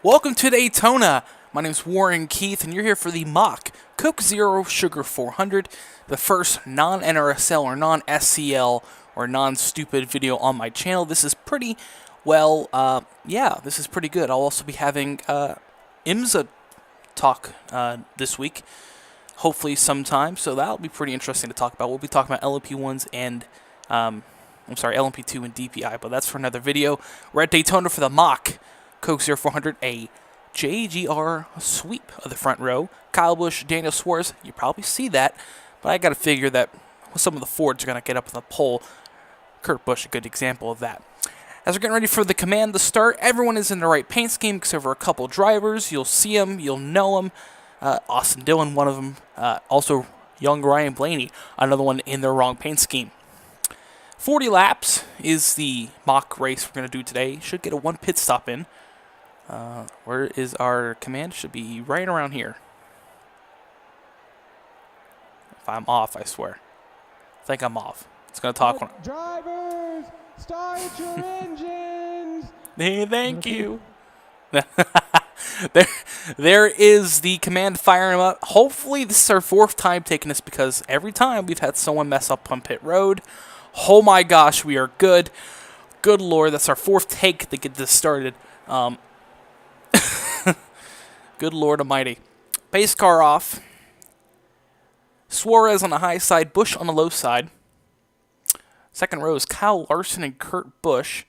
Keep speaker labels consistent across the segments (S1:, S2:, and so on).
S1: Welcome to Daytona. My name's Warren Keith, and you're here for the mock Coke Zero Sugar 400, the first non-NRSL or non-SCL or non-stupid video on my channel. This is pretty this is pretty good. I'll also be having IMSA talk this week, hopefully sometime, so that'll be pretty interesting to talk about. We'll be talking about LMP1s and LMP2 and DPI, but that's for another video. We're at Daytona for the mock Coke 0400, a JGR sweep of the front row. Kyle Busch, Daniel Suarez, you probably see that, but I got to figure that some of the Fords are going to get up on the pole. Kurt Busch, a good example of that. As we're getting ready for the command to start, everyone is in the right paint scheme except for a couple drivers. You'll see them, you'll know them. Austin Dillon, one of them. Also, young Ryan Blaney, another one in the wrong paint scheme. 40 laps is the mock race we're going to do today. Should get a one pit stop in. Where is our command? Should be right around here. If I'm off, I swear. I think I'm off. It's going to talk when
S2: Drivers, start your engines.
S1: Hey, thank you. There is the command firing up. Hopefully this is our fourth time taking this, because every time we've had someone mess up on pit road. Oh my gosh, we are good. Good Lord, that's our fourth take to get this started. Good Lord Almighty. Pace car off. Suarez on the high side, Busch on the low side. Second row is Kyle Larson and Kurt Busch.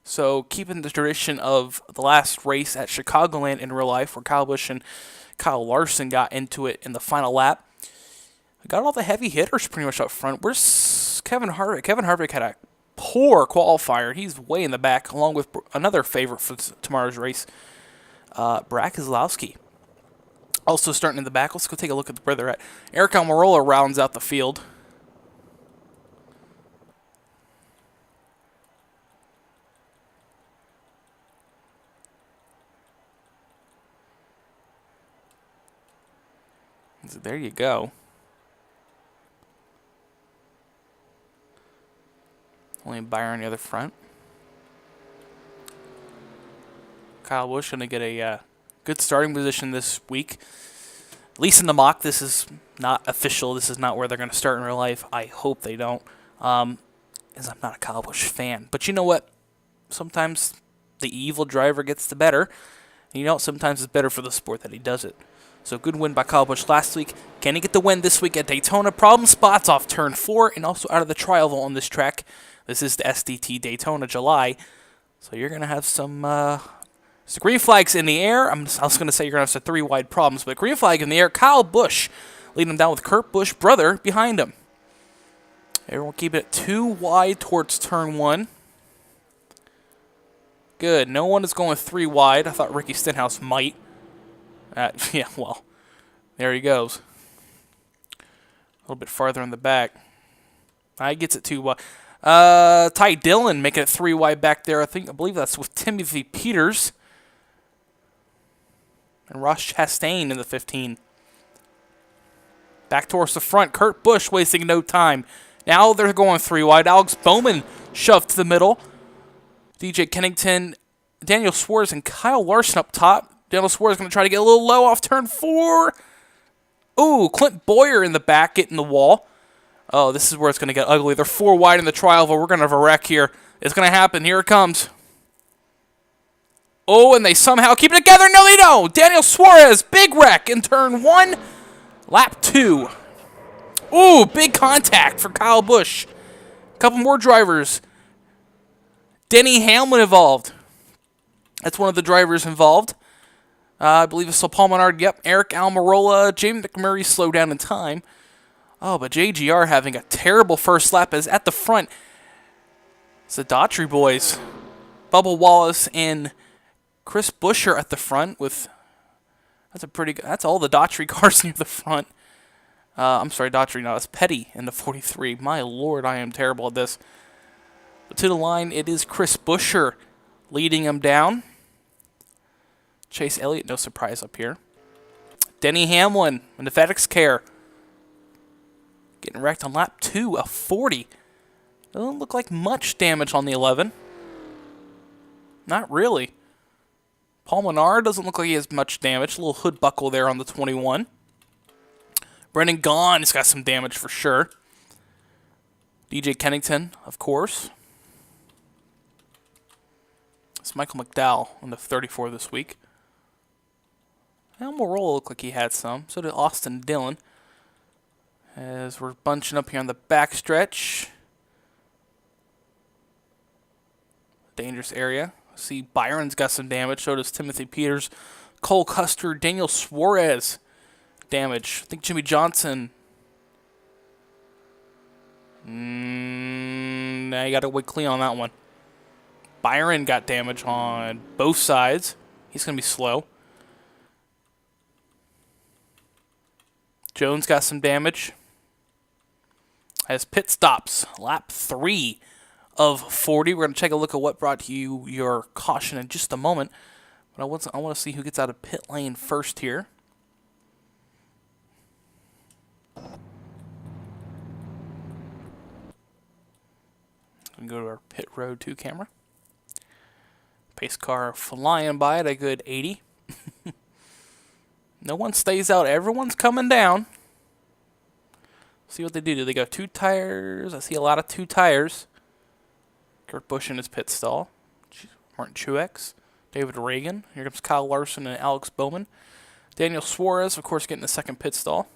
S1: So keeping the tradition of the last race at Chicagoland in real life, where Kyle Busch and Kyle Larson got into it in the final lap. We got all the heavy hitters pretty much up front. Where's Kevin Harvick? Kevin Harvick had a poor qualifier. He's way in the back, along with another favorite for tomorrow's race, Brad Keselowski. Also starting in the back. Let's go take a look at where they're at. Eric Almirola rounds out the field. So there you go. Only Byron on the other front. Kyle Busch going to get a good starting position this week. At least in the mock. This is not official. This is not where they're going to start in real life. I hope they don't. As I'm not a Kyle Busch fan. But you know what? Sometimes the evil driver gets the better. And you know, sometimes it's better for the sport that he does it. So good win by Kyle Busch last week. Can he get the win this week at Daytona? Problem spots off turn 4 and also out of the trial on this track. This is the SDT Daytona July. So you're going to have some green flags in the air. I was going to say you're going to have some 3 wide problems, but green flag in the air. Kyle Busch leading him down with Kurt Busch, brother, behind him. Everyone keep it 2 wide towards turn 1. Good. No one is going 3 wide. I thought Ricky Stenhouse might. Yeah, well, there he goes. A little bit farther in the back. He gets it 2 wide. Ty Dillon making it 3 wide back there. I believe that's with Timothy Peters. And Ross Chastain in the 15. Back towards the front. Kurt Busch wasting no time. Now they're going 3 wide. Alex Bowman shoved to the middle. DJ Kennington, Daniel Suarez, and Kyle Larson up top. Daniel Suarez going to try to get a little low off turn 4. Ooh, Clint Boyer in the back getting the wall. Oh, this is where it's going to get ugly. They're 4 wide in the trial, but we're going to have a wreck here. It's going to happen. Here it comes. Oh, and they somehow keep it together. No, they don't. Daniel Suarez, big wreck in turn 1. Lap 2. Ooh, big contact for Kyle Busch. A couple more drivers. Denny Hamlin involved. That's one of the drivers involved. I believe it's Paul Menard. Yep, Eric Almirola. James McMurray slowed down in time. Oh, but JGR having a terrible first lap is at the front. It's the Daughtry boys. Bubba Wallace and Chris Buescher at the front with... That's all the Daughtry cars near the front. I'm sorry, Daughtry. No, it's Petty in the 43. My Lord, I am terrible at this. But to the line, it is Chris Buescher leading him down. Chase Elliott, no surprise up here. Denny Hamlin in the FedEx Care. Getting wrecked on lap 2 of 40. Doesn't look like much damage on the 11. Not really. Paul Menard doesn't look like he has much damage. A little hood buckle there on the 21. Brendan Gaughan has got some damage for sure. DJ Kennington, of course. It's Michael McDowell on the 34 this week. Almirola looked like he had some. So did Austin Dillon. As we're bunching up here on the backstretch. Dangerous area. See, Byron's got some damage. So does Timothy Peters. Cole Custer, Daniel Suarez. Damage. I think Jimmy Johnson. Now you got to wait clean on that one. Byron got damage on both sides. He's going to be slow. Jones got some damage. As pit stops, lap 3 of 40. We're going to take a look at what brought you your caution in just a moment. But I want to see who gets out of pit lane first here. We go to our pit road 2 camera. Pace car flying by at a good 80. No one stays out. Everyone's coming down. See what they do. Do they go 2 tires? I see a lot of 2 tires. Kurt Busch in his pit stall. Martin Truex. David Reagan. Here comes Kyle Larson and Alex Bowman. Daniel Suarez, of course, getting the second pit stall.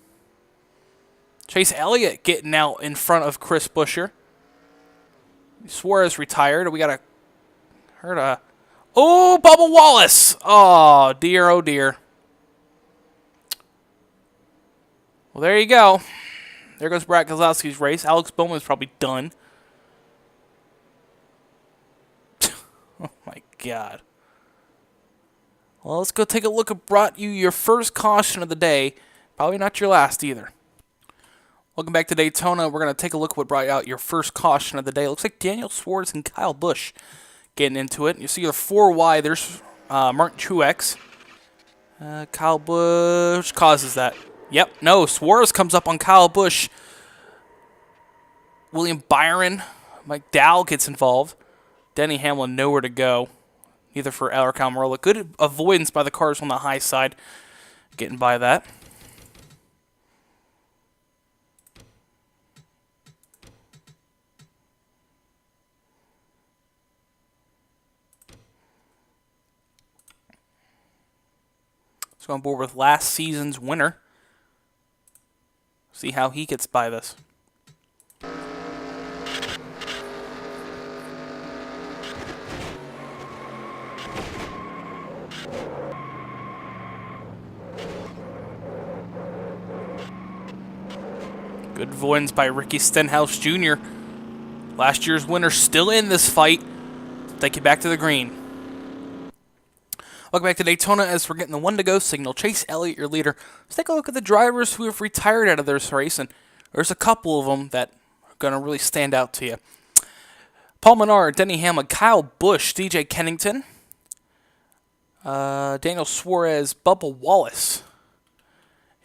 S1: Chase Elliott getting out in front of Chris Buescher. Suarez retired. We got oh, Bubba Wallace. Oh, dear, oh, dear. Well, there you go. There goes Brad Keselowski's race. Alex Bowman's probably done. Oh, my God. Well, let's go take a look at brought you your first caution of the day. Probably not your last either. Welcome back to Daytona. We're going to take a look at what brought out your first caution of the day. It looks like Daniel Suarez and Kyle Busch getting into it. You see the 4 wide. There's Martin Truex. Kyle Busch causes that. Yep, no, Suarez comes up on Kyle Busch. William Byron, Mike Dowell gets involved. Denny Hamlin nowhere to go. Neither for Alec Almirola. Good avoidance by the cars on the high side. Getting by that. Let's go on board with last season's winner. See how he gets by this. Good avoidance by Ricky Stenhouse Jr. Last year's winner still in this fight. Take you back to the green. Welcome back to Daytona as we're getting the 1 to go signal. Chase Elliott, your leader. Let's take a look at the drivers who have retired out of this race, and there's a couple of them that are going to really stand out to you. Paul Menard, Denny Hamlin, Kyle Busch, DJ Kennington, Daniel Suarez, Bubba Wallace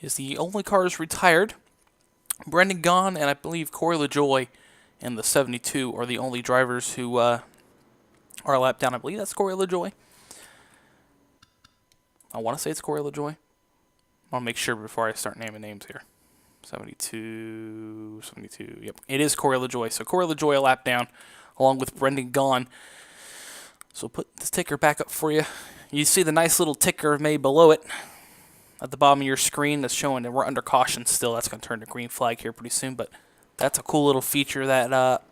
S1: is the only cars retired. Brendan Gaughan and I believe Corey LaJoie and the 72 are the only drivers who are a lap down. I believe that's Corey LaJoie. I want to say it's Corey LaJoie. I'll make sure before I start naming names here. 72, yep. It is Corey LaJoie. So Corey LaJoie a lap down along with Brendan Gaughan. So put this ticker back up for you. You see the nice little ticker made below it at the bottom of your screen that's showing that we're under caution still. That's going to turn to green flag here pretty soon. But that's a cool little feature that that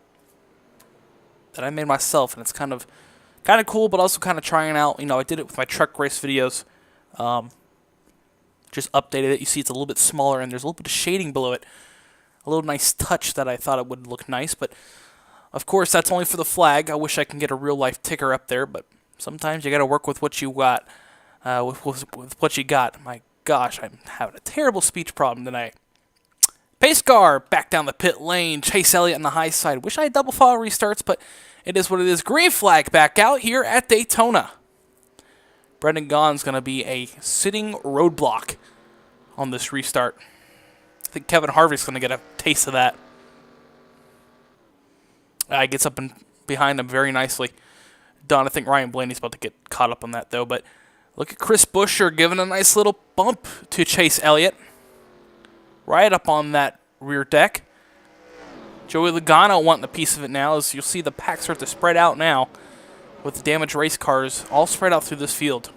S1: I made myself. And it's kind of cool, but also kind of trying out. You know, I did it with my truck race videos. Just updated it. You see it's a little bit smaller and there's a little bit of shading below it. A little nice touch that I thought it would look nice, but of course that's only for the flag. I wish I can get a real life ticker up there, but sometimes you got to work with what you got. With what you got. My gosh, I'm having a terrible speech problem tonight. Pace car back down the pit lane. Chase Elliott on the high side. Wish I had double file restarts, but it is what it is. Green flag back out here at Daytona. Brendan Gaughan's going to be a sitting roadblock on this restart. I think Kevin Harvick's going to get a taste of that. Gets up and behind him very nicely. I think Ryan Blaney's about to get caught up on that, though. But Look at Chris Buescher giving a nice little bump to Chase Elliott. Right up on that rear deck. Joey Logano wanting a piece of it now, as you'll see the pack start to spread out now with the damaged race cars all spread out through this field.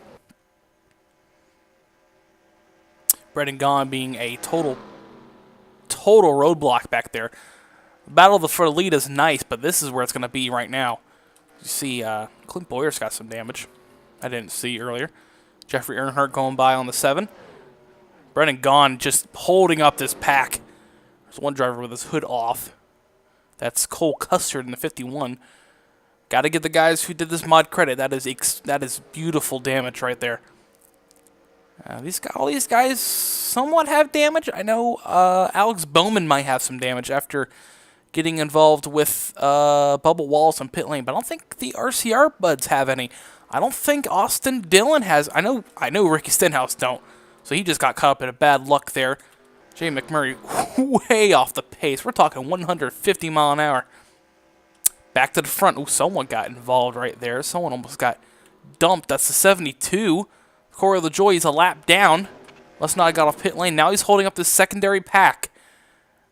S1: Brendan Gaughan being a total roadblock back there. The battle for the lead is nice, but this is where it's going to be right now. You see Clint Bowyer's got some damage I didn't see earlier. Jeffrey Earnhardt going by on the 7. Brendan Gaughan just holding up this pack. There's one driver with his hood off. That's Cole Custer in the 51. Got to give the guys who did this mod credit. That is beautiful damage right there. All these guys somewhat have damage. I know Alex Bowman might have some damage after getting involved with Bubba Wallace and pit lane, but I don't think the RCR buds have any. I don't think Austin Dillon has. I know Ricky Stenhouse don't. So he just got caught up in a bad luck there. Jay McMurray way off the pace. We're talking 150 mile an hour. Back to the front. Ooh, someone got involved right there. Someone almost got dumped. That's the 72. Corey LaJoie is a lap down. Must not have got off pit lane. Now he's holding up this secondary pack.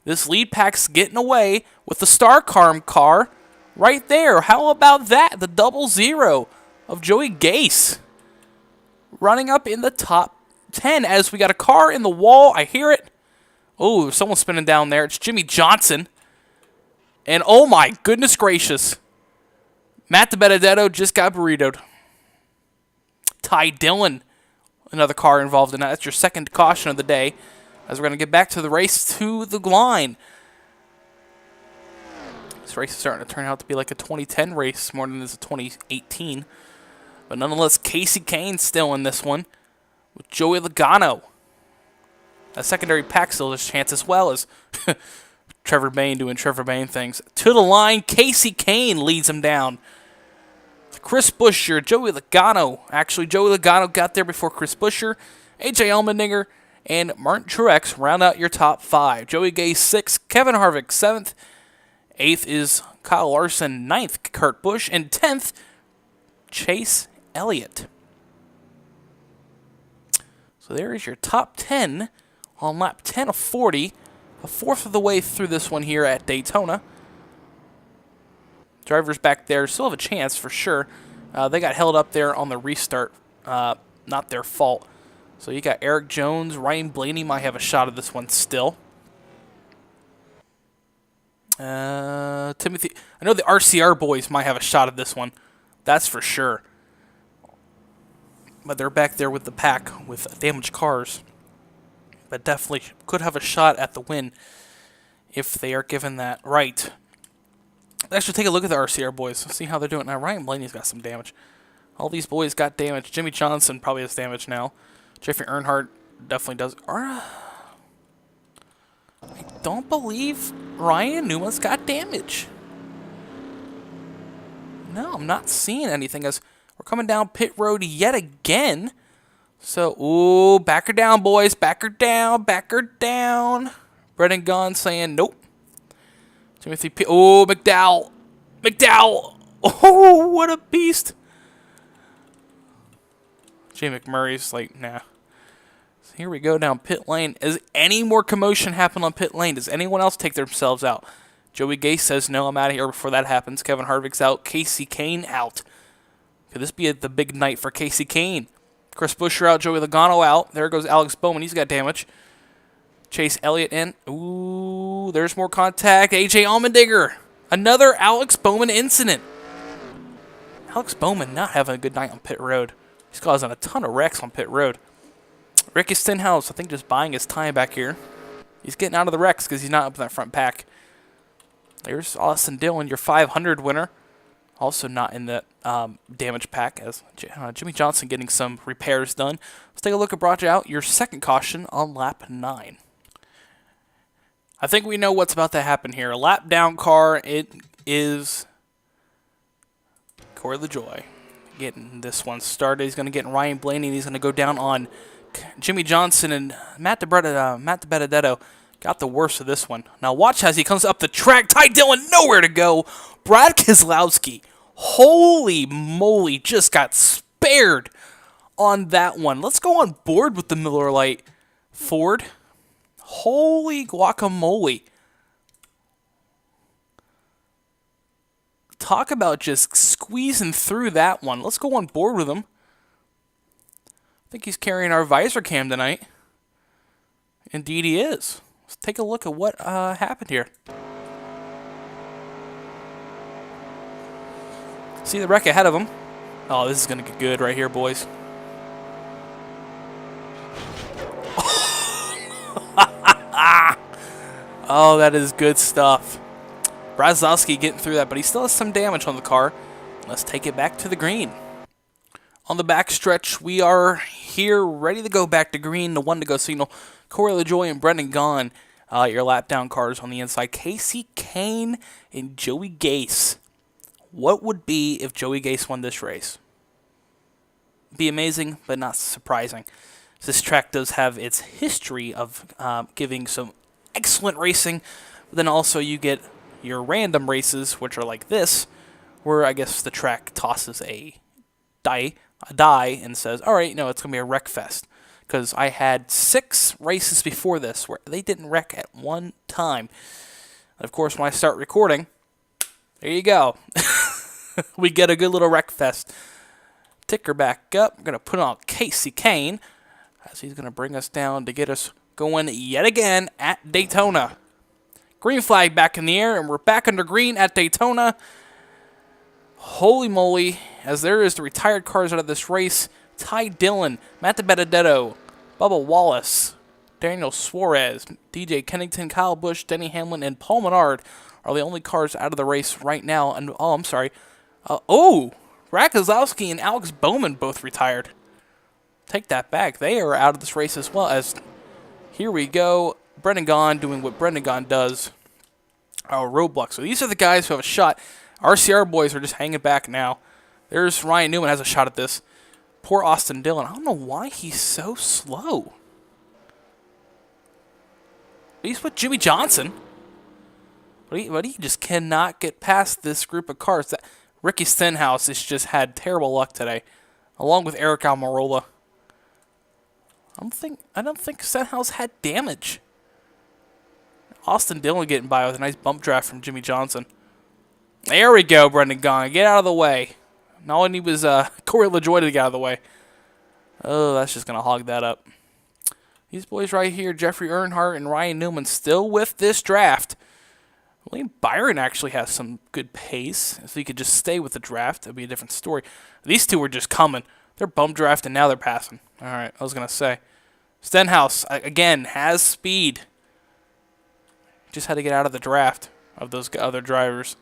S1: This lead pack's getting away with the StarCarm car right there. How about that? The 00 of Joey Gase running up in the top 10 as we got a car in the wall. I hear it. Oh, someone's spinning down there. It's Jimmy Johnson. And oh my goodness gracious. Matt DiBenedetto just got burritoed. Ty Dillon, another car involved in that. That's your second caution of the day. As we're going to get back to the race to the line. This race is starting to turn out to be like a 2010 race more than it is a 2018. But nonetheless, Casey Kane still in this one with Joey Logano. A secondary pack still has a chance as well as Trevor Bayne doing Trevor Bayne things. To the line, Casey Kane leads him down. Chris Buescher, Joey Logano. Actually, Joey Logano got there before Chris Buescher. AJ Allmendinger and Martin Truex round out your top 5. Joey Gase 6th, Kevin Harvick 7th. 8th is Kyle Larson, 9th Kurt Busch, and 10th Chase Elliott. So there is your top 10 on lap 10 of 40. A fourth of the way through this one here at Daytona. Drivers back there still have a chance for sure. They got held up there on the restart. Not their fault. So you got Eric Jones. Ryan Blaney might have a shot at this one still. Timothy. I know the RCR boys might have a shot at this one. That's for sure. But they're back there with the pack with damaged cars. But definitely could have a shot at the win if they are given that right. Let's actually take a look at the RCR boys. See how they're doing now. Ryan Blaney's got some damage. All these boys got damage. Jimmy Johnson probably has damage now. Jeffrey Earnhardt definitely does. I don't believe Ryan Newman's got damage. No, I'm not seeing anything as we're coming down pit road yet again. So, ooh, back her down, boys. Back her down. Back her down. Brendan Gaughan saying nope. Timothy P. Oh, McDowell. McDowell. Oh, what a beast. Jay McMurray's like, nah. So here we go down pit lane. Is any more commotion happen on pit lane? Does anyone else take themselves out? Joey Gase says, no, I'm out of here before that happens. Kevin Harvick's out. Casey Kane out. Could this be the big night for Casey Kane? Chris Buescher out. Joey Logano out. There goes Alex Bowman. He's got damage. Chase Elliott in. Ooh, there's more contact. AJ Allmendinger. Another Alex Bowman incident. Alex Bowman not having a good night on pit road. He's causing a ton of wrecks on pit road. Ricky Stenhouse, I think, just buying his time back here. He's getting out of the wrecks because he's not up in that front pack. There's Austin Dillon, your 500 winner. Also not in the damage pack as Jimmy Johnson getting some repairs done. Let's take a look at brought you out your second caution on lap 9. I think we know what's about to happen here. A lap down car. It is Corey LaJoie getting this one started. He's going to get Ryan Blaney, and he's going to go down on Jimmy Johnson, and Matt DiBenedetto got the worst of this one. Now watch as he comes up the track. Ty Dillon nowhere to go. Brad Keselowski, holy moly, just got spared on that one. Let's go on board with the Miller Lite Ford. Holy guacamole. Talk about just squeezing through that one. Let's go on board with him. I think he's carrying our visor cam tonight. Indeed he is. Let's take a look at what happened here. See the wreck ahead of him. Oh, this is going to get good right here, boys. Oh, that is good stuff. Brazowski getting through that, but he still has some damage on the car. Let's take it back to the green. On the back stretch, we are here ready to go back to green. The one to go signal. Corey LaJoie and Brendan Gaughan, your lap down cars on the inside. Casey Kane and Joey Gase. What would be if Joey Gase won this race? Be amazing, but not surprising. This track does have its history of giving some excellent racing, but then also you get your random races, which are like this, where I guess the track tosses a die and says, all right, no, it's going to be a wreck fest. Because I had 6 races before this where they didn't wreck at one time. And of course, when I start recording, there you go. We get a good little wreck fest. Ticker back up. We're going to put on Casey Kane, as he's going to bring us down to get us going yet again at Daytona. Green flag back in the air, and we're back under green at Daytona. Holy moly, as there is the retired cars out of this race. Ty Dillon, Matt DiBenedetto, Bubba Wallace, Daniel Suarez, DJ Kennington, Kyle Busch, Denny Hamlin, and Paul Menard are the only cars out of the race right now. And oh, I'm sorry. Rakazowski and Alex Bowman both retired. Take that back. They are out of this race as well. As here we go. Brendan Gaughan doing what Brendan Gaughan does. Our roadblock. So these are the guys who have a shot. RCR boys are just hanging back now. There's Ryan Newman has a shot at this. Poor Austin Dillon. I don't know why he's so slow. He's with Jimmy Johnson. But he just cannot get past this group of cars. Ricky Stenhouse has just had terrible luck today, along with Eric Almirola. I don't think Stenhouse had damage. Austin Dillon getting by with a nice bump draft from Jimmy Johnson. There we go, Brendan Gaughan. Get out of the way. All I need was Corey LaJoie to get out of the way. Oh, that's just going to hog that up. These boys right here, Jeffrey Earnhardt and Ryan Newman, still with this draft. William Byron actually has some good pace. If he could just stay with the draft, it would be a different story. These two are just coming. They're bum drafting, now they're passing. All right, I was going to say. Stenhouse, again, has speed. Just had to get out of the draft of those other drivers.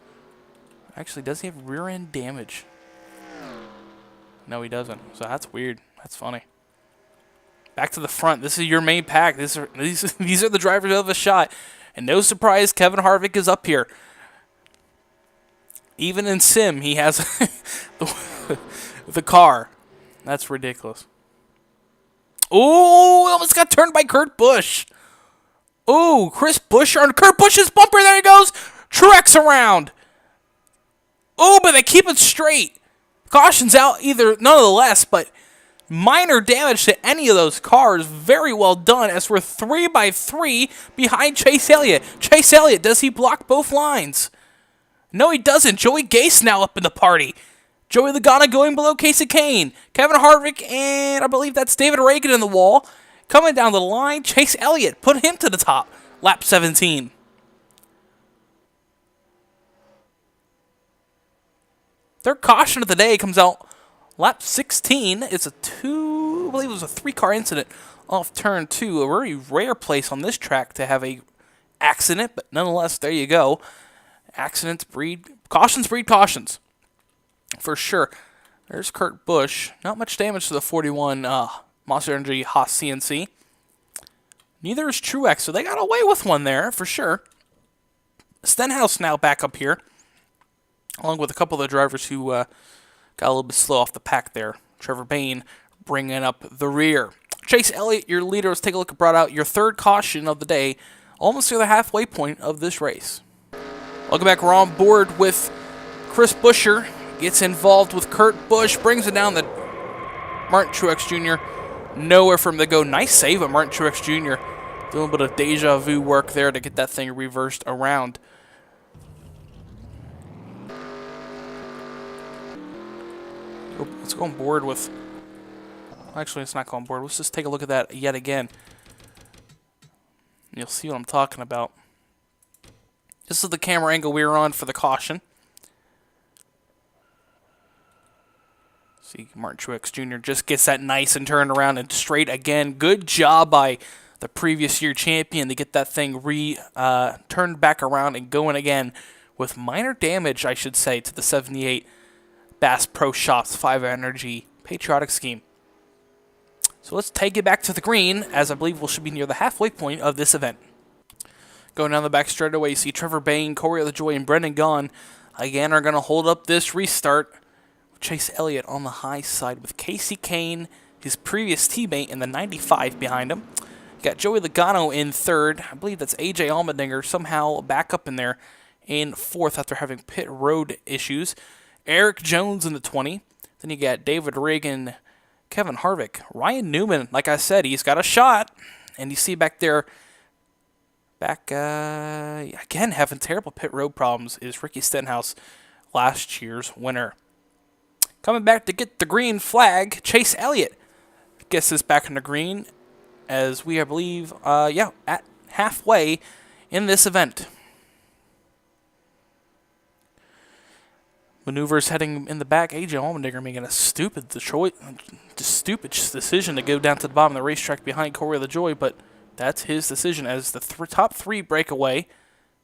S1: Actually, does he have rear end damage? No, he doesn't. So that's weird. That's funny. Back to the front. This is your main pack. These are the drivers of a shot. And no surprise, Kevin Harvick is up here. Even in sim, he has the car. That's ridiculous. Oh, almost got turned by Kurt Busch. Oh, Chris Buescher on Kurt Busch's bumper. There he goes. Truex around. Oh, but they keep it straight. Caution's out nonetheless, but minor damage to any of those cars. Very well done, as we're 3x3 behind Chase Elliott. Chase Elliott, does he block both lines? No, he doesn't. Joey Gase now up in the party. Joey Logano going below Casey Kane. Kevin Harvick, and I believe that's David Reagan in the wall. Coming down the line, Chase Elliott. Put him to the top. Lap 17. Their caution of the day comes out lap 16. It's I believe it was a 3-car incident off turn 2. A very rare place on this track to have a accident, but nonetheless, there you go. Accidents breed cautions. For sure. There's Kurt Busch. Not much damage to the 41 Monster Energy Haas CNC. Neither is Truex, so they got away with one there, for sure. Stenhouse now back up here, along with a couple of the drivers who got a little bit slow off the pack there. Trevor Bayne bringing up the rear. Chase Elliott, your leader, let's take a look at brought out your third caution of the day, almost to the halfway point of this race. Welcome back. We're on board with Chris Buescher. Gets involved with Kurt Busch, brings it down the Martin Truex Jr. Nowhere for him to go. Nice save of Martin Truex Jr. Doing a bit of deja vu work there to get that thing reversed around. Let's go on board with... Actually, let's not go on board. Let's just take a look at that yet again. You'll see what I'm talking about. This is the camera angle we were on for the caution. See, Martin Truex Jr. just gets that nice and turned around and straight again. Good job by the previous year champion to get that thing turned back around and going again with minor damage, I should say, to the 78 Bass Pro Shops 5 Energy Patriotic Scheme. So let's take it back to the green, as I believe we should be near the halfway point of this event. Going down the back straightaway, you see Trevor Bayne, Corey LaJoie, and Brendan Gaughan again are going to hold up this restart. Chase Elliott on the high side with Casey Kane, his previous teammate, in the 95 behind him. You got Joey Logano in third. I believe that's AJ Allmendinger somehow back up in there in fourth after having pit road issues. Eric Jones in the 20. Then you got David Reagan, Kevin Harvick, Ryan Newman. Like I said, he's got a shot. And you see back there, again, having terrible pit road problems is Ricky Stenhouse, last year's winner. Coming back to get the green flag, Chase Elliott gets us back in the green as we, I believe, at halfway in this event. Maneuvers heading in the back. AJ Allmendinger making a stupid decision to go down to the bottom of the racetrack behind Corey LaJoie, but that's his decision as the top three break away.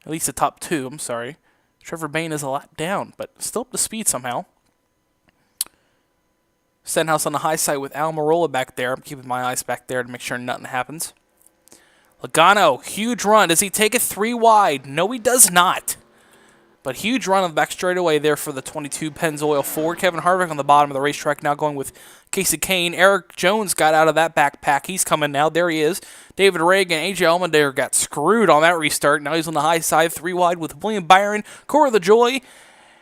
S1: At least the top two, I'm sorry. Trevor Bayne is a lap down, but still up to speed somehow. Stenhouse on the high side with Al Mirola back there. I'm keeping my eyes back there to make sure nothing happens. Logano, huge run. Does he take it 3 wide? No, he does not. But huge run on the back straightaway there for the 22 Pennzoil Ford. Kevin Harvick on the bottom of the racetrack now going with Casey Kane. Eric Jones got out of that backpack. He's coming now. There he is. David Reagan, AJ Allmendinger got screwed on that restart. Now he's on the high side, 3 wide with William Byron, Corey LaJoie,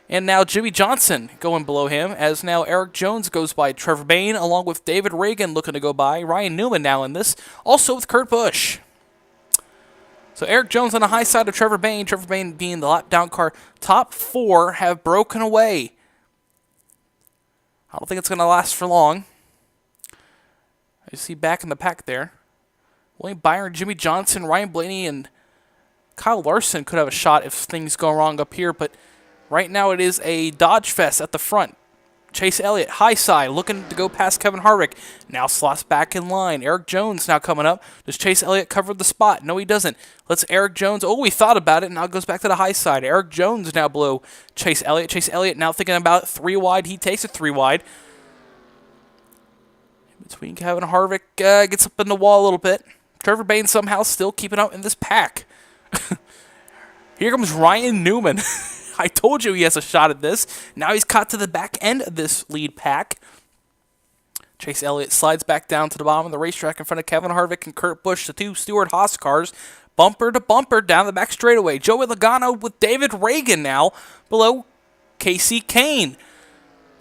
S1: and now Jimmy Johnson going below him as now Eric Jones goes by Trevor Bayne along with David Reagan looking to go by. Ryan Newman now in this, also with Kurt Busch. So Eric Jones on the high side of Trevor Bayne being the lap down car. Top 4 have broken away. I don't think it's going to last for long. You see back in the pack there. William Byron, Jimmy Johnson, Ryan Blaney, and Kyle Larson could have a shot if things go wrong up here, but right now it is a Dodge Fest at the front. Chase Elliott, high side, looking to go past Kevin Harvick. Now slots back in line. Eric Jones now coming up. Does Chase Elliott cover the spot? No, he doesn't. Let's Eric Jones. Oh, he thought about it. Now goes back to the high side. Eric Jones now below Chase Elliott. Chase Elliott now thinking about 3 wide. He takes it 3 wide. In between Kevin Harvick gets up in the wall a little bit. Trevor Bayne somehow still keeping out in this pack. Here comes Ryan Newman. I told you he has a shot at this. Now he's caught to the back end of this lead pack. Chase Elliott slides back down to the bottom of the racetrack in front of Kevin Harvick and Kurt Busch, the 2 Stewart-Haas cars. Bumper to bumper down the back straightaway. Joey Logano with David Reagan now below Casey Kane.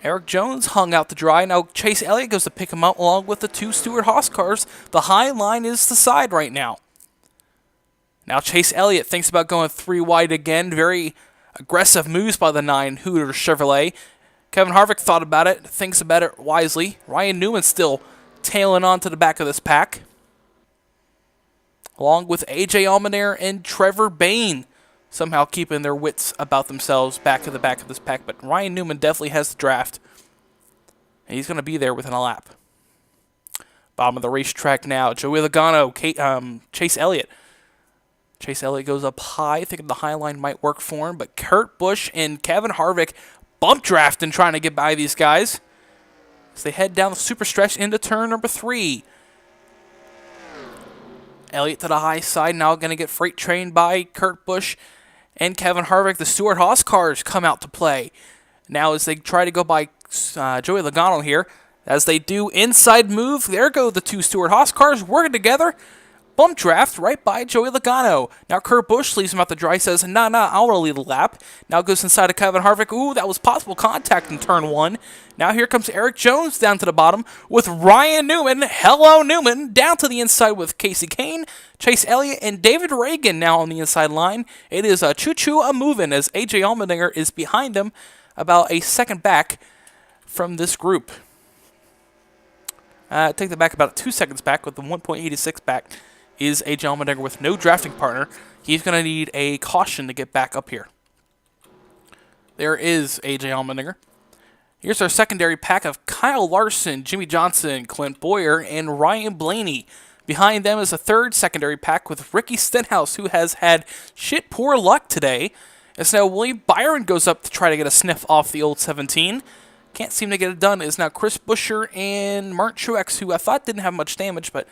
S1: Eric Jones hung out to dry. Now Chase Elliott goes to pick him up along with the 2 Stewart-Haas cars. The high line is the side right now. Now Chase Elliott thinks about going 3 wide again. Very aggressive moves by the 9 Hooters Chevrolet. Kevin Harvick thought about it, thinks about it wisely. Ryan Newman still tailing on to the back of this pack. Along with AJ Allmendinger and Trevor Bayne. Somehow keeping their wits about themselves back of this pack. But Ryan Newman definitely has the draft. And he's going to be there within a lap. Bottom of the racetrack now. Joey Logano, Chase Elliott. Chase Elliott goes up high, thinking the high line might work for him, but Kurt Busch and Kevin Harvick bump drafting trying to get by these guys as they head down the super stretch into turn number 3. Elliott to the high side, now going to get freight trained by Kurt Busch and Kevin Harvick. The Stewart-Haas cars come out to play. Now as they try to go by Joey Logano here, as they do inside move, there go the 2 Stewart-Haas cars working together. Bump draft right by Joey Logano. Now Kurt Busch leaves him out the dry, says, nah, I want to lead the lap. Now goes inside of Kevin Harvick. Ooh, that was possible contact in turn 1. Now here comes Eric Jones down to the bottom with Ryan Newman. Hello, Newman. Down to the inside with Casey Kane, Chase Elliott, and David Reagan now on the inside line. It is a choo-choo a-movin' as AJ Allmendinger is behind him, about a second back from this group. Take that back about 2 seconds back with the 1.86 back is AJ Allmendinger with no drafting partner. He's going to need a caution to get back up here. There is AJ Allmendinger. Here's our secondary pack of Kyle Larson, Jimmy Johnson, Clint Boyer, and Ryan Blaney. Behind them is a third secondary pack with Ricky Stenhouse, who has had poor luck today. As now William Byron goes up to try to get a sniff off the old 17. Can't seem to get it done. It is now Chris Buescher and Martin Truex, who I thought didn't have much damage, but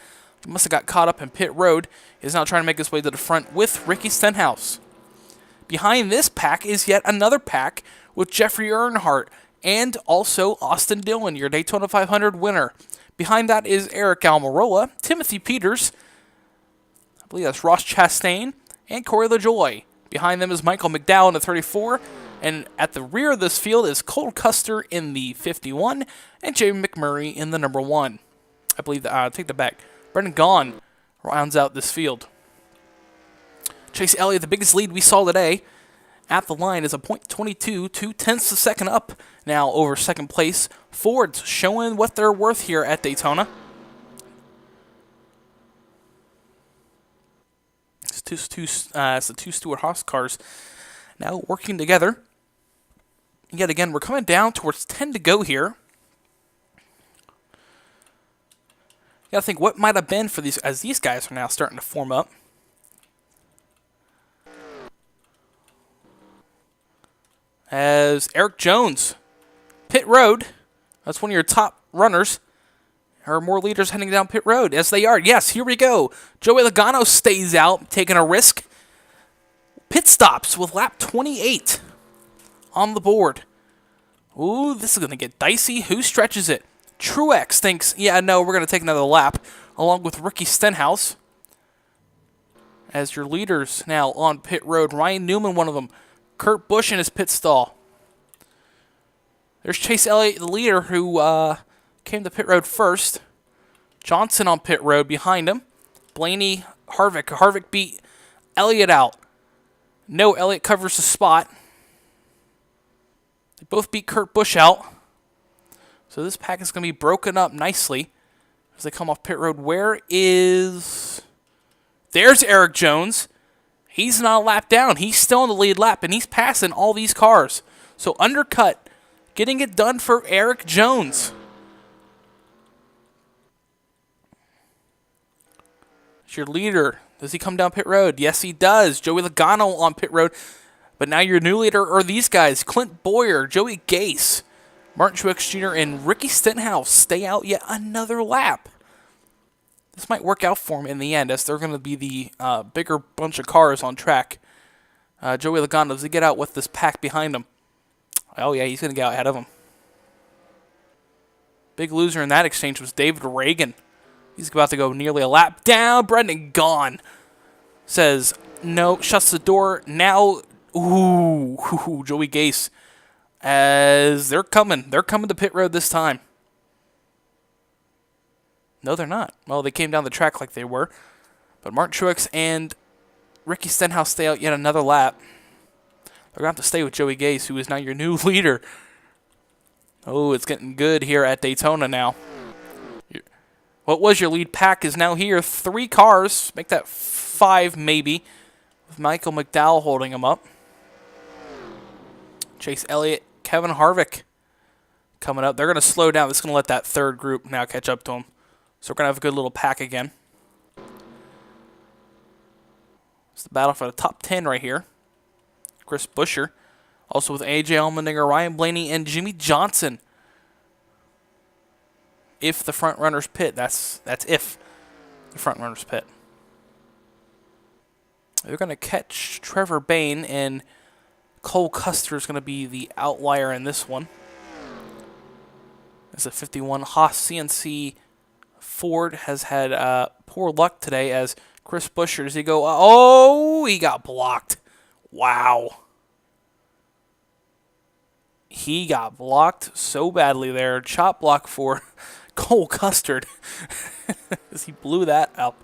S1: must have got caught up in pit road, is now trying to make his way to the front with Ricky Stenhouse. Behind this pack is yet another pack with Jeffrey Earnhardt and also Austin Dillon, your Daytona 500 winner. Behind that is Eric Almirola, Timothy Peters, I believe that's Ross Chastain, and Corey LaJoie. Behind them is Michael McDowell in the 34, and at the rear of this field is Cole Custer in the 51, and Jamie McMurray in the number 1. I believe that, take that back. Brendan Gaughan rounds out this field. Chase Elliott, the biggest lead we saw today at the line, is a .22, 0.2 of a second up now over second place. Ford's showing what they're worth here at Daytona. It's the two Stewart-Haas cars now working together. Yet again, we're coming down towards 10 to go here. You gotta think what might have been for these, as these guys are now starting to form up. As Eric Jones, pit road. That's one of your top runners. Are more leaders heading down pit road? Yes, they are. Yes, here we go. Joey Logano stays out, taking a risk. Pit stops with lap 28 on the board. Ooh, this is going to get dicey. Who stretches it? Truex thinks, yeah, no, we're going to take another lap, along with Ricky Stenhouse. As your leaders now on pit road. Ryan Newman, one of them. Kurt Busch in his pit stall. There's Chase Elliott, the leader, who came to pit road first. Johnson on pit road behind him. Blaney, Harvick. Harvick beat Elliott out. No, Elliott covers the spot. They both beat Kurt Busch out. So this pack is going to be broken up nicely as they come off pit road. Where is... There's Eric Jones. He's not a lap down. He's still in the lead lap, and he's passing all these cars. So undercut, getting it done for Eric Jones. It's your leader. Does he come down pit road? Yes, he does. Joey Logano on pit road. But now your new leader are these guys. Clint Boyer, Joey Gase, Martin Truex Jr., and Ricky Stenhouse stay out yet another lap. This might work out for him in the end, as they're going to be the bigger bunch of cars on track. Joey Logano, does he get out with this pack behind him? Oh, yeah, he's going to get out ahead of him. Big loser in that exchange was David Reagan. He's about to go nearly a lap down. Brendan Gaughan says no, shuts the door. Now, Joey Gase, as they're coming. They're coming to pit road this time. No, they're not. Well, they came down the track like they were. But Martin Truex and Ricky Stenhouse stay out yet another lap. They're going to have to stay with Joey Gase, who is now your new leader. Oh, it's getting good here at Daytona now. What was your lead pack is now here. 3 cars. Make that 5 maybe. With Michael McDowell holding them up. Chase Elliott, Kevin Harvick coming up. They're going to slow down. This is going to let that third group now catch up to them. So we're going to have a good little pack again. It's the battle for the top 10 right here. Chris Buescher. Also with AJ Allmendinger, Ryan Blaney, and Jimmy Johnson. If the front runners pit. That's if the front runners pit. They're going to catch Trevor Bayne, and Cole Custer is going to be the outlier in this one. It's a 51. Haas CNC Ford has had poor luck today, as Chris Buescher, does he go? Oh, he got blocked. Wow. He got blocked so badly there. Chop block for Cole Custard. As he blew that up.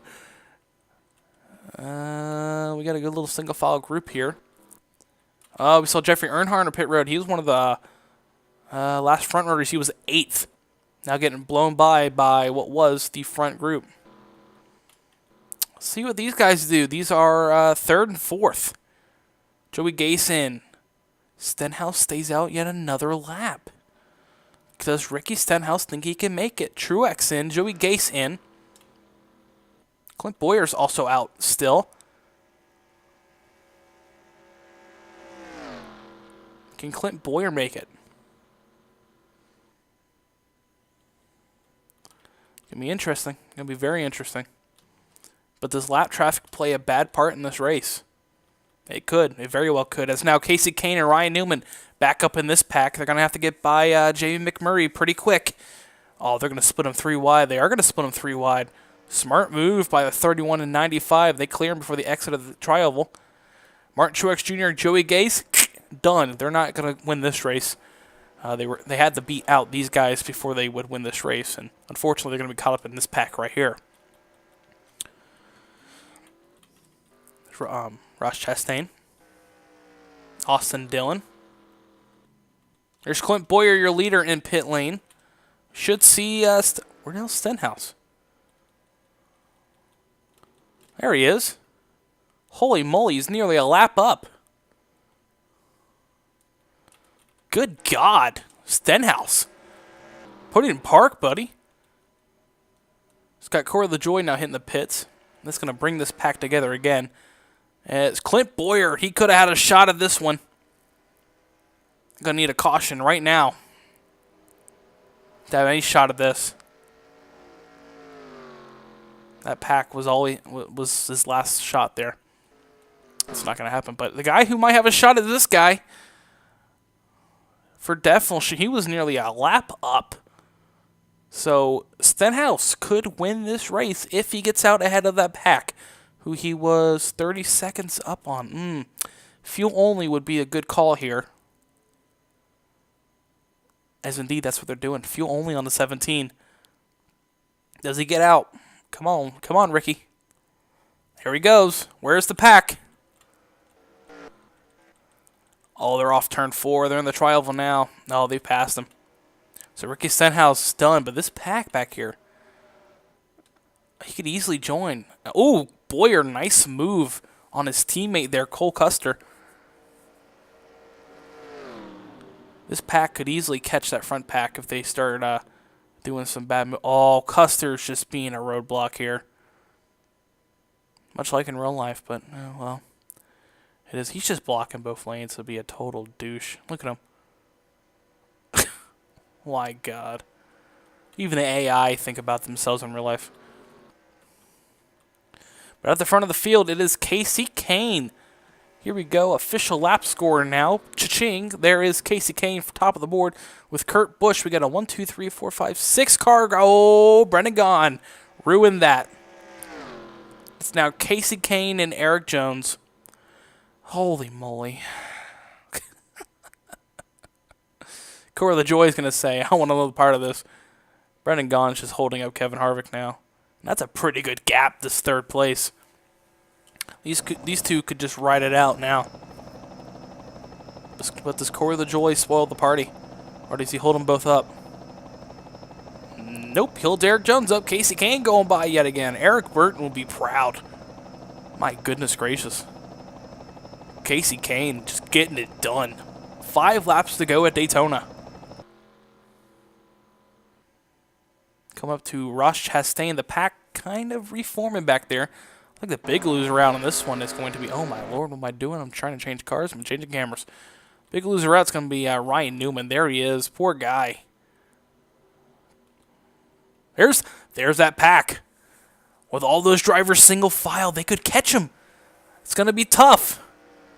S1: We got a good little single file group here. We saw Jeffrey Earnhardt on pit road. He was one of the last front runners. He was 8th. Now getting blown by what was the front group. Let's see what these guys do. These are 3rd and 4th. Joey Gase in. Stenhouse stays out yet another lap. Does Ricky Stenhouse think he can make it? Truex in. Joey Gase in. Clint Bowyer's also out still. Can Clint Bowyer make it? Gonna be interesting. Gonna be very interesting. But does lap traffic play a bad part in this race? It could. It very well could. As now Casey Kane and Ryan Newman back up in this pack. They're gonna have to get by Jamie McMurray pretty quick. Oh, they're gonna split them 3 wide. They are gonna split them 3 wide. Smart move by the 31 and 95. They clear him before the exit of the tri-oval. Martin Truex Jr. and Joey Gase, done. They're not gonna win this race. They had to beat out these guys before they would win this race, and unfortunately, they're gonna be caught up in this pack right here. Ross Chastain, Austin Dillon. There's Clint Bowyer, your leader in pit lane. Should see where else Stenhouse? There he is. Holy moly, he's nearly a lap up. Good God, Stenhouse. Put it in park, buddy. It's got Corey LaJoie now hitting the pits. That's going to bring this pack together again. It's Clint Bowyer. He could have had a shot at this one. Going to need a caution right now to have any shot at this. That pack was was his last shot there. It's not going to happen. But the guy who might have a shot at this guy, for definitely, he was nearly a lap up. So Stenhouse could win this race if he gets out ahead of that pack, who he was 30 seconds up on. Fuel only would be a good call here. As indeed, that's what they're doing. Fuel only on the 17. Does he get out? Come on, Ricky. Here he goes. Where's the pack? Oh, they're off turn 4. They're in the tri-oval now. Oh, they passed him. So Ricky Stenhouse is done, but this pack back here, he could easily join. Oh, Bowyer, nice move on his teammate there, Cole Custer. This pack could easily catch that front pack if they start doing some bad moves. Oh, Custer's just being a roadblock here. Much like in real life, but, well, it is. He's just blocking both lanes to be a total douche. Look at him. My God. Even the AI think about themselves in real life. But at the front of the field, it is Casey Kane. Here we go. Official lap score now. Cha-ching. There is Casey Kane for top of the board with Kurt Busch. We got a 1, 2, 3, 4, 5, 6 car. Oh, Brendan Gaughan ruined that. It's now Casey Kane and Eric Jones. Holy moly. Corey LaJoie is going to say, I want to know the part of this. Brendan Gaughan's just holding up Kevin Harvick now. And that's a pretty good gap, this 3rd place. These two could just ride it out now. But does Corey LaJoie spoil the party? Or does he hold them both up? Nope, he'll Derek Jones up. Casey Kane going by yet again. Eric Burton will be proud. My goodness gracious. Casey Kane just getting it done. 5 laps to go at Daytona. Come up to Ross Chastain. The pack kind of reforming back there. I think the big loser out on this one is going to be... Oh, my Lord, what am I doing? I'm trying to change cars. I'm changing cameras. Big loser out is going to be Ryan Newman. There he is. Poor guy. There's that pack. With all those drivers single file, they could catch him. It's going to be tough.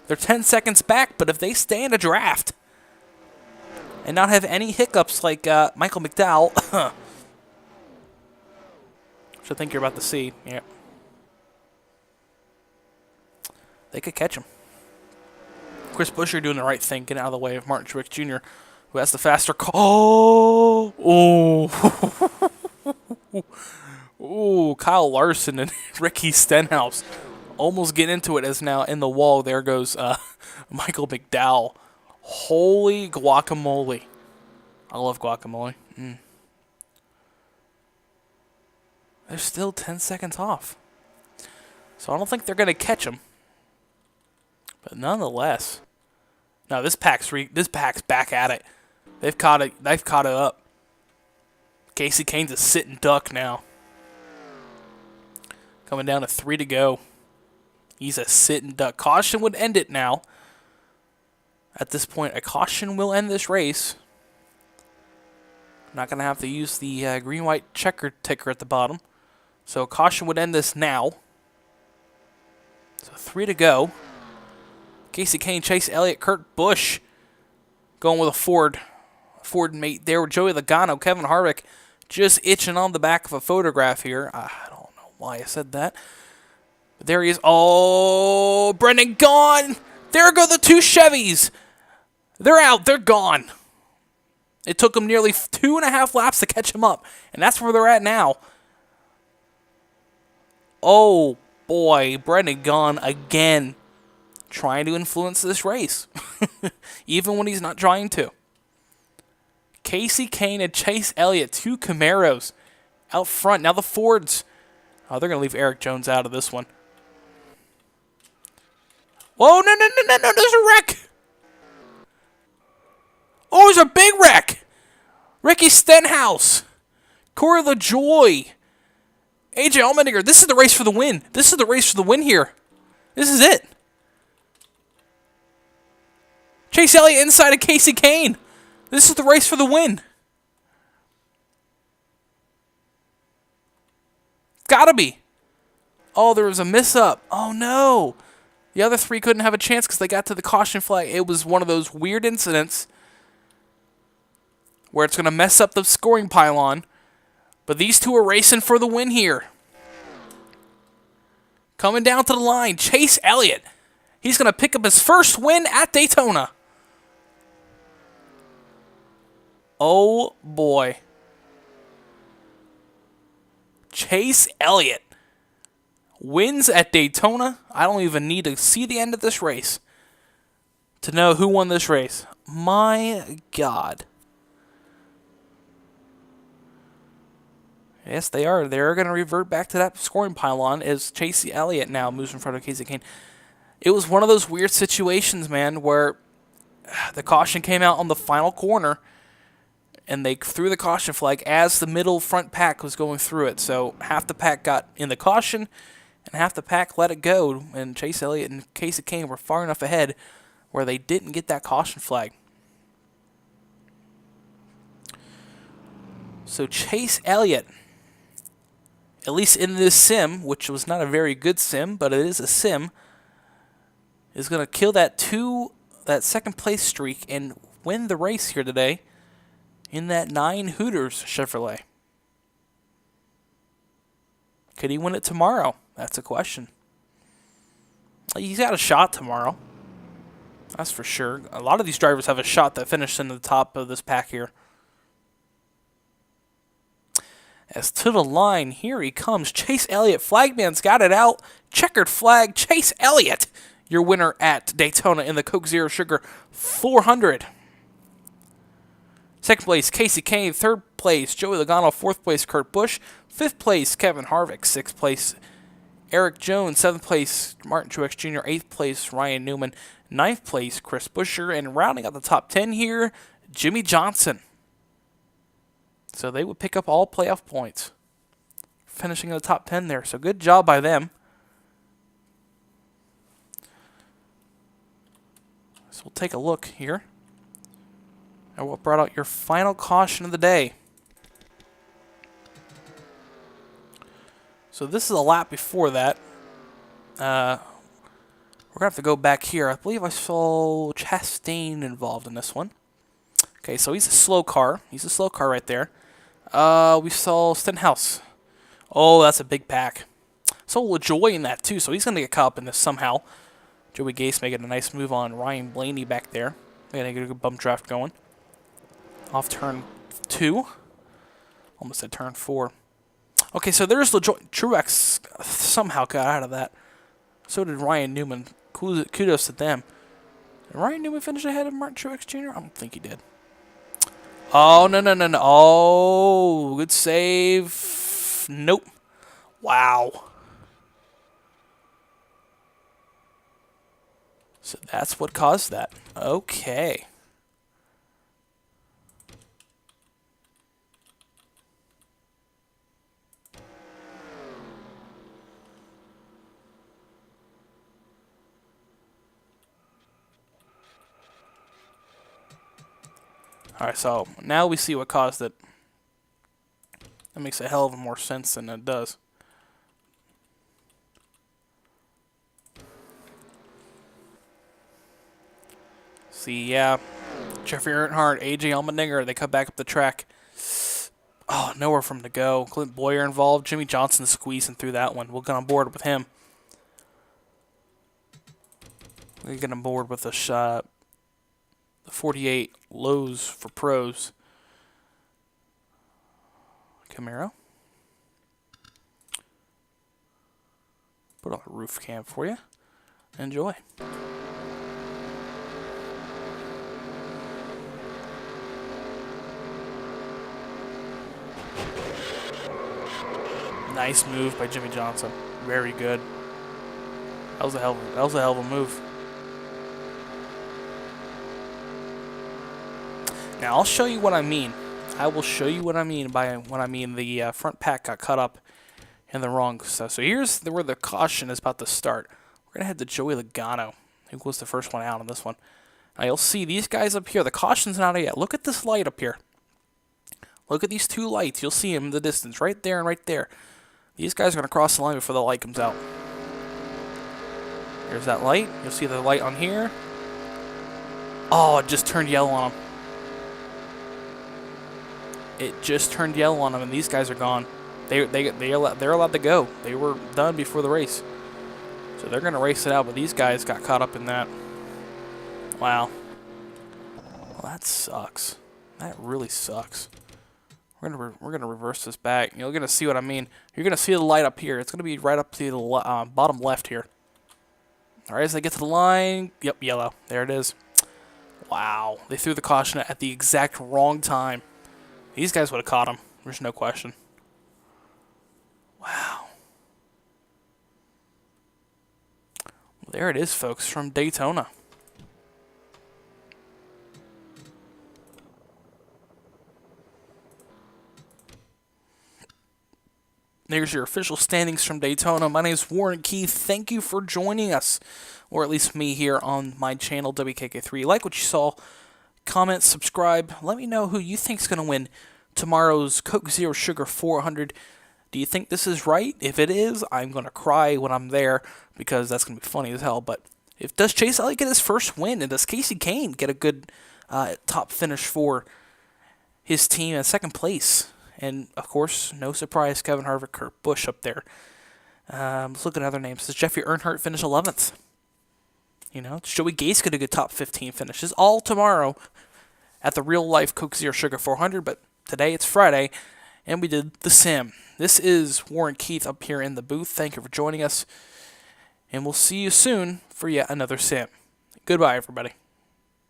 S1: They're 10 seconds back, but if they stay in a draft and not have any hiccups like Michael McDowell... which I think you're about to see. Yeah. they could catch him. Chris Buescher doing the right thing, getting out of the way of Martin Truex Jr., who has the faster car. Oh! Ooh, Kyle Larson and Ricky Stenhouse almost get into it as now in the wall. There goes Michael McDowell. Holy guacamole. I love guacamole. They're still 10 seconds off. So I don't think they're going to catch him. But nonetheless. No, this pack's back at it. They've caught it up. Casey Kane's a sitting duck now. Coming down to 3 to go. He's a sitting duck. Caution would end it now. At this point, a caution will end this race. Not going to have to use the green-white checker ticker at the bottom. So a caution would end this now. So 3 to go. Casey Kane, Chase Elliott, Kurt Busch going with a Ford mate there with Joey Logano, Kevin Harvick just itching on the back of a photograph here. I don't know why I said that. But there he is. Oh, Brendan gone. There go the two Chevys. They're out. They're gone. It took them nearly 2.5 laps to catch him up. And that's where they're at now. Oh, boy. Brendan gone again. Trying to influence this race. Even when he's not trying to. Casey Kane and Chase Elliott, 2 Camaros out front. Now the Fords. Oh, they're going to leave Eric Jones out of this one. Whoa, no, there's a wreck. Oh, there's a big wreck. Ricky Stenhouse. Corey LaJoie. AJ Allmendinger. This is the race for the win. This is the race for the win here. This is it. Chase Elliott inside of Casey Kane. This is the race for the win. Gotta be. Oh, there was a miss-up. Oh, no. The other 3 couldn't have a chance because they got to the caution flag. It was one of those weird incidents where it's going to mess up the scoring pylon. But these 2 are racing for the win here. Coming down to the line, Chase Elliott. He's going to pick up his first win at Daytona. Oh, boy. Chase Elliott wins at Daytona. I don't even need to see the end of this race to know who won this race. My God. Yes, they are. They're going to revert back to that scoring pylon as Chase Elliott now moves in front of Casey Kane. It was one of those weird situations, man, where the caution came out on the final corner and they threw the caution flag as the middle front pack was going through it. So half the pack got in the caution and half the pack let it go. And Chase Elliott and Casey Kane were far enough ahead where they didn't get that caution flag. So Chase Elliott, at least in this sim, which was not a very good sim, but it is a sim, is going to kill that second place streak and win the race here today in that 9 Hooters Chevrolet. Could he win it tomorrow? That's a question. He's got a shot tomorrow. That's for sure. A lot of these drivers have a shot that finished in the top of this pack here. As to the line, here he comes. Chase Elliott. Flagman's got it out. Checkered flag. Chase Elliott, your winner at Daytona in the Coke Zero Sugar 400. Second place, Casey Kane. Third place, Joey Logano. Fourth place, Kurt Busch. Fifth place, Kevin Harvick. Sixth place, Eric Jones. Seventh place, Martin Truex Jr. Eighth place, Ryan Newman. Ninth place, Chris Buescher. And rounding out the top 10 here, Jimmy Johnson. So they would pick up all playoff points, finishing in the top 10 there. So good job by them. So we'll take a look here at what brought out your final caution of the day. So this is a lap before that. We're going to have to go back here. I believe I saw Chastain involved in this one. Okay, so he's a slow car. He's a slow car right there. We saw Stenhouse. Oh, that's a big pack. So LaJoie in that too, so he's going to get caught up in this somehow. Joey Gase making a nice move on Ryan Blaney back there. They're going to get a good bump draft going. Off turn 2. Almost at turn 4. Okay, so there's Truex somehow got out of that. So did Ryan Newman. Kudos to them. Did Ryan Newman finish ahead of Martin Truex Jr.? I don't think he did. Oh, no. Oh, good save. Nope. Wow. So that's what caused that. Okay. Alright, so now we see what caused it. That makes a hell of more sense than it does. See, yeah. Jeffrey Earnhardt, AJ Allmendinger, they cut back up the track. Oh, nowhere for him to go. Clint Boyer involved. Jimmy Johnson squeezing through that one. We'll get on board with him. We'll get on board with the 48 lows for pros. Camaro. Put on a roof cam for you. Enjoy. Nice move by Jimmy Johnson. Very good. That was a hell of a move. Now I'll show you what I mean. I will show you what I mean by when I mean the front pack got cut up in the wrong stuff. So here's where the caution is about to start. We're gonna head to Joey Logano, who was the first one out on this one. Now you'll see these guys up here. The caution's not out yet. Look at this light up here. Look at these two lights. You'll see them in the distance, right there and right there. These guys are gonna cross the line before the light comes out. Here's that light. You'll see the light on here. Oh, it just turned yellow on them. It just turned yellow on them, and these guys are gone. They're allowed to go. They were done before the race, so they're gonna race it out. But these guys got caught up in that. Wow. Well, that sucks. That really sucks. We're gonna reverse this back. You're gonna see what I mean. You're gonna see the light up here. It's gonna be right up to the bottom left here. All right, as they get to the line, yep, yellow. There it is. Wow, they threw the caution at the exact wrong time. These guys would have caught him. There's no question. Wow. Well, there it is, folks, from Daytona. There's your official standings from Daytona. My name is Warren Keith. Thank you for joining us, or at least me here on my channel, WKK3. Like what you saw, comment, subscribe. Let me know who you think is going to win tomorrow's Coke Zero Sugar 400. Do you think this is right? If it is, I'm going to cry when I'm there because that's going to be funny as hell. But does Chase Elliott get his first win? And does Casey Kane get a good top finish for his team in second place? And, of course, no surprise, Kevin Harvick, Kurt Busch up there. Let's look at other names. Does Jeffrey Earnhardt finish 11th? You know, does Joey Gase get a good top 15 finishes? All tomorrow at the real-life Coke Zero Sugar 400. But today it's Friday, and we did the sim. This is Warren Keith up here in the booth. Thank you for joining us, and we'll see you soon for yet another sim. Goodbye, everybody.